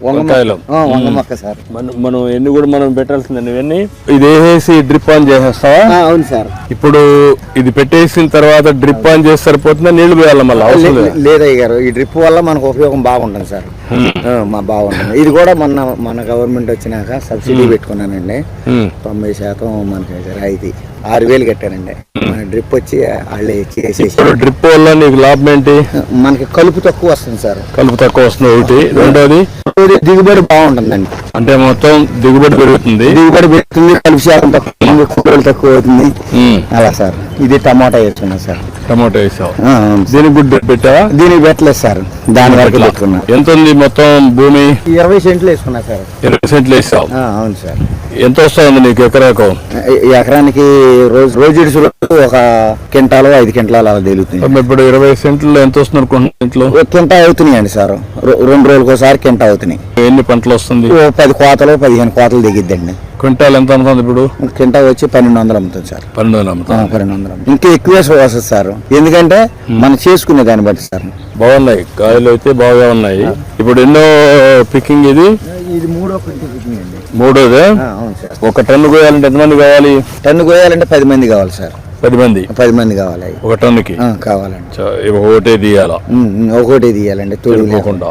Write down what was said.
వంకాయలు వంగ మొక్క సార్. మనం ఎన్ని కూడా మనం పెట్టాల్సిందండి ఇవన్నీ. ఇది వేసేసి డ్రిప్ ఆన్ చేసేస్తావా? అవును సార్. ఇప్పుడు ఇది పెట్టేసిన తర్వాత డ్రిప్ ఆన్ చేసి సరిపోతుందా, నీళ్లు పోయాలి మళ్ళీ? అవసరం లేదయ్య గారు, ఈ డ్రిప్ వల్ల మనకు ఉపయోగం బాగుంటుంది సార్. బాగుంటుంది. ఇది కూడా మన గవర్నమెంట్ వచ్చినాక సబ్సిడీ పెట్టుకున్నానండి. 90% మనకి రాయితీ 6,000 కట్టానండి. మన డ్రిప్ వచ్చి వాళ్ళే చేసేసి. డ్రిప్ వల్ల నీకు లాభం ఏంటి? మనకి కలుపు తక్కువ వస్తుంది సార్. కలుపు తక్కువ వస్తుంది ఒకటి. రెండోది దిగుబడి బాగుంటుందండి. అంటే మొత్తం దిగుబడి పెరుగుతుంది. కలుపు శాతం తక్కువ అవుతుంది అలా సార్. ఇది టమాటా వేసుకున్నా సార్. టమాటా వేసావు. దీనికి గుడ్డు పెట్టావా? దీనికి పెట్టలేదు సార్, దాని వరకు పెట్టుకున్నా. ఎంత ఉంది మొత్తం భూమి? 20 సెంట్లు వేసుకున్నా సార్. 20 సెంట్లు వేసావు. అవును సార్. ఎంత వస్తుంది నీకు ఎకరాకు? ఎకరానికి రోజు ఒక క్వింటాలు 5 క్వింటాలు అలా తేలుతుంది. ఇప్పుడు 20 సెంట్లు ఎంత వస్తుంది అనుకుంటున్నా? క్వింటా అవుతున్నాయండి సార్. 2 రోజులకు ఒకసారి క్వింటా అవుతున్నాయి. ఎన్ని పంటలు వస్తుంది? 10 కోతలు 15 కోతలు దిగిద్దండి. క్వింటాల్ ఎంత అనుకుంది ఇప్పుడు? క్వింటా వచ్చి 1200 అమ్ముతుంది సార్. 1200 ఇంకా ఎక్కువే వస్తుంది సార్. ఎందుకంటే మనం చేసుకునే దాన్ని బట్టి సార్. బాగున్నాయి కాయలు అయితే బాగా ఉన్నాయి. ఇప్పుడు ఎన్నో పికింగ్ ఇది? ఇది మూడో పికింగ్ అండి. మూడోదే? అవును సార్. ఒక టన్ను కోయాలంటే ఎంతమంది కావాలి? టన్ను కోయాలంటే 10 మంది కావాలి సార్. 10 మంది కావాలి ఒక టన్నుకి? కావాలండి. ఒకటే తీయాలా? ఒకటే తీయాలండి, తోడుకోకుండా.